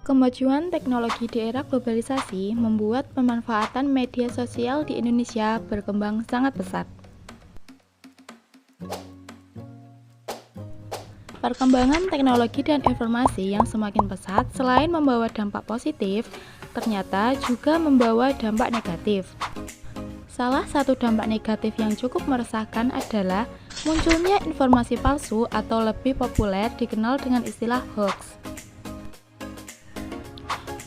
Kemajuan teknologi di era globalisasi membuat pemanfaatan media sosial di Indonesia berkembang sangat pesat. Perkembangan teknologi dan informasi yang semakin pesat selain membawa dampak positif, ternyata juga membawa dampak negatif. Salah satu dampak negatif yang cukup meresahkan adalah munculnya informasi palsu atau lebih populer dikenal dengan istilah hoax.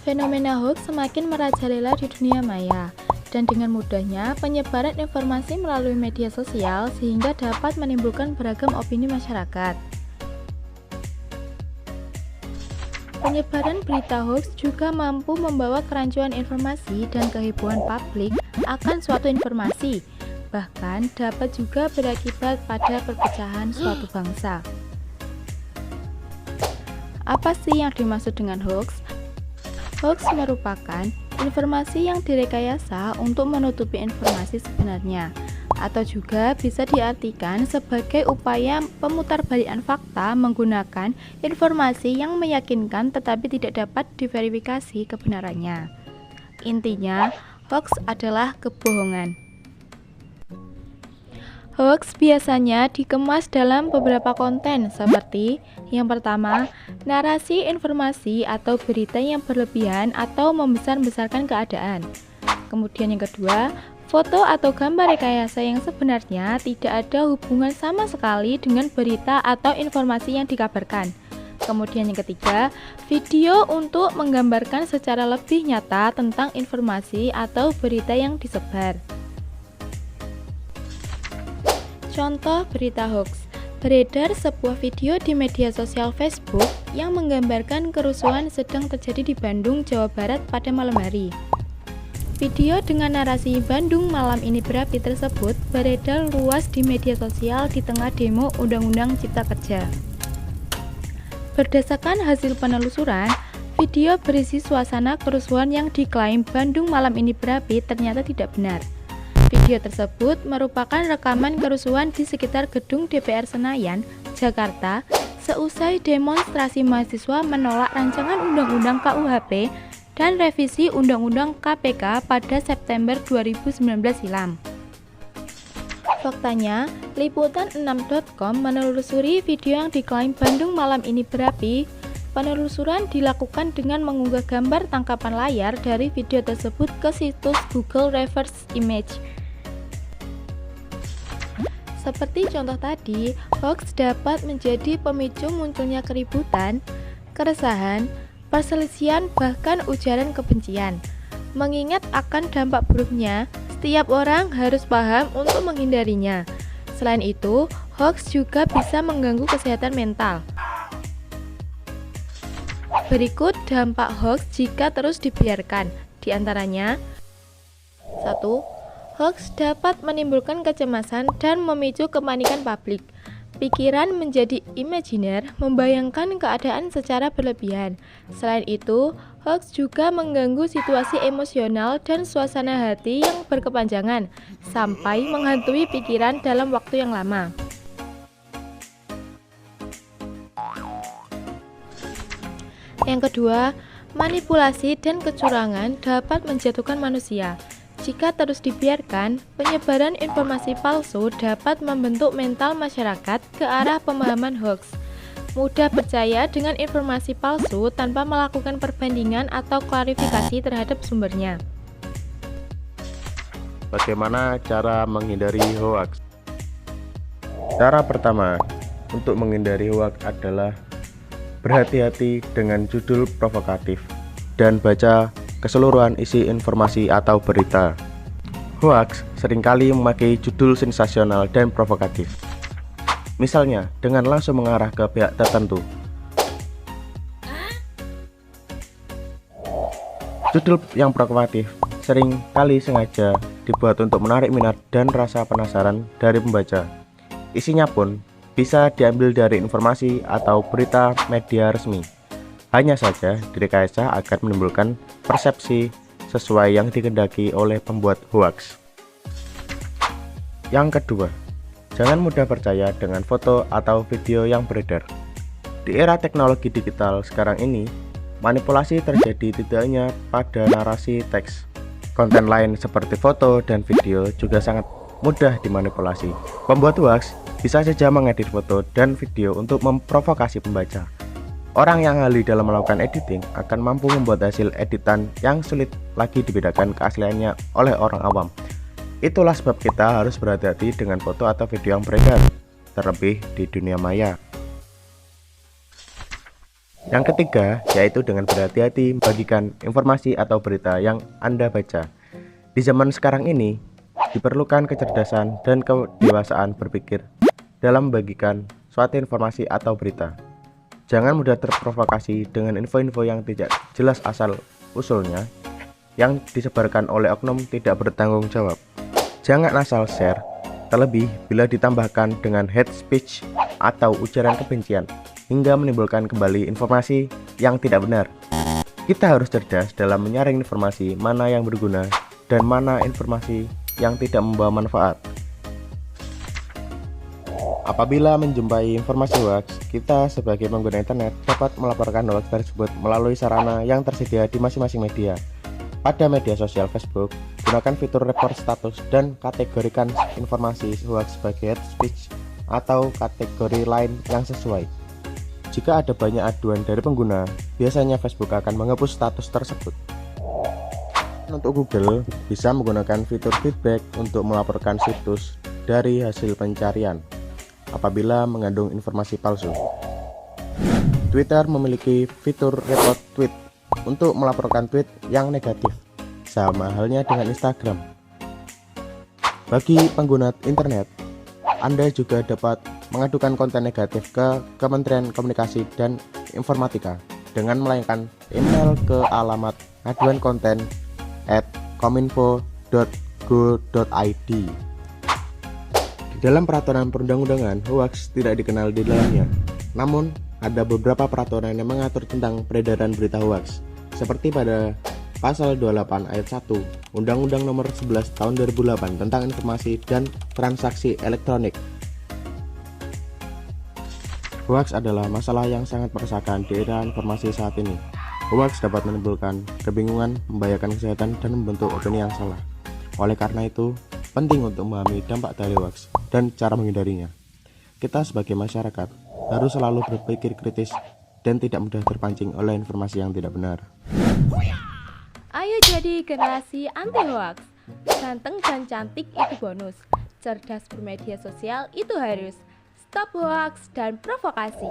Fenomena hoax semakin merajalela di dunia maya, dan dengan mudahnya penyebaran informasi melalui media sosial sehingga dapat menimbulkan beragam opini masyarakat. Penyebaran berita hoax juga mampu membawa kerancuan informasi dan kehebohan publik akan suatu informasi, bahkan dapat juga berakibat pada perpecahan suatu bangsa. Apa sih yang dimaksud dengan hoax? Hoax merupakan informasi yang direkayasa untuk menutupi informasi sebenarnya, atau juga bisa diartikan sebagai upaya pemutarbalikan fakta menggunakan informasi yang meyakinkan tetapi tidak dapat diverifikasi kebenarannya. Intinya, hoax adalah kebohongan. Hoax biasanya dikemas dalam beberapa konten seperti yang pertama, narasi informasi atau berita yang berlebihan atau membesar-besarkan keadaan. Kemudian yang kedua, foto atau gambar rekayasa yang sebenarnya tidak ada hubungan sama sekali dengan berita atau informasi yang dikabarkan. Kemudian yang ketiga, video untuk menggambarkan secara lebih nyata tentang informasi atau berita yang disebar. Contoh berita hoax. Beredar sebuah video di media sosial Facebook yang menggambarkan kerusuhan sedang terjadi di Bandung, Jawa Barat pada malam hari. Video dengan narasi Bandung malam ini berapi tersebut beredar luas di media sosial di tengah demo Undang-Undang Cipta Kerja. Berdasarkan hasil penelusuran, video berisi suasana kerusuhan yang diklaim Bandung malam ini berapi ternyata tidak benar. Video tersebut merupakan rekaman kerusuhan di sekitar gedung DPR Senayan, Jakarta, seusai demonstrasi mahasiswa menolak rancangan Undang-Undang KUHP dan revisi Undang-Undang KPK pada September 2019 silam. Faktanya, Liputan6.com menelusuri video yang diklaim Bandung malam ini berapi. Penelusuran dilakukan dengan mengunggah gambar tangkapan layar dari video tersebut ke situs Google Reverse Image. Seperti contoh tadi, hoax dapat menjadi pemicu munculnya keributan, keresahan, perselisihan, bahkan ujaran kebencian. Mengingat akan dampak buruknya, setiap orang harus paham untuk menghindarinya. Selain itu, hoax juga bisa mengganggu kesehatan mental. Berikut dampak hoax jika terus dibiarkan. Di antaranya, 1. Hoax dapat menimbulkan kecemasan dan memicu kepanikan publik. Pikiran menjadi imajiner, membayangkan keadaan secara berlebihan. Selain itu, hoax juga mengganggu situasi emosional dan suasana hati yang berkepanjangan, sampai menghantui pikiran dalam waktu yang lama. Yang kedua, manipulasi dan kecurangan dapat menjatuhkan manusia. Jika terus dibiarkan, penyebaran informasi palsu dapat membentuk mental masyarakat ke arah pemahaman hoax. Mudah percaya dengan informasi palsu tanpa melakukan perbandingan atau klarifikasi terhadap sumbernya. Bagaimana cara menghindari hoax? Cara pertama untuk menghindari hoax adalah berhati-hati dengan judul provokatif dan baca keseluruhan isi informasi atau berita. Hoax seringkali memakai judul sensasional dan provokatif. Misalnya, dengan langsung mengarah ke pihak tertentu. Judul yang provokatif sering kali sengaja dibuat untuk menarik minat dan rasa penasaran dari pembaca. Isinya pun bisa diambil dari informasi atau berita media resmi. Hanya saja direkayasa agar menimbulkan persepsi sesuai yang dikehendaki oleh pembuat hoax. Yang kedua, jangan mudah percaya dengan foto atau video yang beredar. Di era teknologi digital sekarang ini, manipulasi terjadi tidak hanya pada narasi teks. Konten lain seperti foto dan video juga sangat mudah dimanipulasi. Pembuat hoaks bisa saja mengedit foto dan video untuk memprovokasi pembaca. Orang yang ahli dalam melakukan editing akan mampu membuat hasil editan yang sulit lagi dibedakan keasliannya oleh orang awam. Itulah sebab kita harus berhati-hati dengan foto atau video yang beredar, terlebih di dunia maya. Yang ketiga, yaitu dengan berhati-hati membagikan informasi atau berita yang Anda baca. Di zaman sekarang ini, diperlukan kecerdasan dan kedewasaan berpikir dalam membagikan suatu informasi atau berita. Jangan mudah terprovokasi dengan info-info yang tidak jelas asal-usulnya yang disebarkan oleh oknum tidak bertanggung jawab. Jangan asal share, terlebih bila ditambahkan dengan hate speech atau ujaran kebencian, hingga menimbulkan kembali informasi yang tidak benar. Kita harus cerdas dalam menyaring informasi mana yang berguna dan mana informasi yang tidak membawa manfaat. Apabila menjumpai informasi hoaks, kita sebagai pengguna internet dapat melaporkan hoaks tersebut melalui sarana yang tersedia di masing-masing media. Pada media sosial Facebook, gunakan fitur report status dan kategorikan informasi hoaks sebagai hate speech atau kategori lain yang sesuai. Jika ada banyak aduan dari pengguna, biasanya Facebook akan menghapus status tersebut. Untuk Google, bisa menggunakan fitur feedback untuk melaporkan situs dari hasil pencarian apabila mengandung informasi palsu. Twitter memiliki fitur report tweet untuk melaporkan tweet yang negatif, sama halnya dengan Instagram. Bagi pengguna internet, Anda juga dapat mengadukan konten negatif ke Kementerian Komunikasi dan Informatika dengan melayangkan email ke alamat aduankonten@kominfo.go.id. Di dalam peraturan perundang-undangan, hoaks tidak dikenal di dalamnya. Namun, ada beberapa peraturan yang mengatur tentang peredaran berita hoaks, seperti pada Pasal 28 ayat 1 Undang-Undang Nomor 11 Tahun 2008 tentang Informasi dan Transaksi Elektronik. Hoaks adalah masalah yang sangat meresahkan di era informasi saat ini. Hoaks dapat menimbulkan kebingungan, membahayakan kesehatan, dan membentuk opini yang salah. Oleh karena itu, penting untuk memahami dampak dari hoaks dan cara menghindarinya. Kita sebagai masyarakat harus selalu berpikir kritis dan tidak mudah terpancing oleh informasi yang tidak benar. Ayo jadi generasi anti hoaks. Ganteng dan cantik itu bonus. Cerdas bermedia sosial itu harus. Stop hoaks dan provokasi.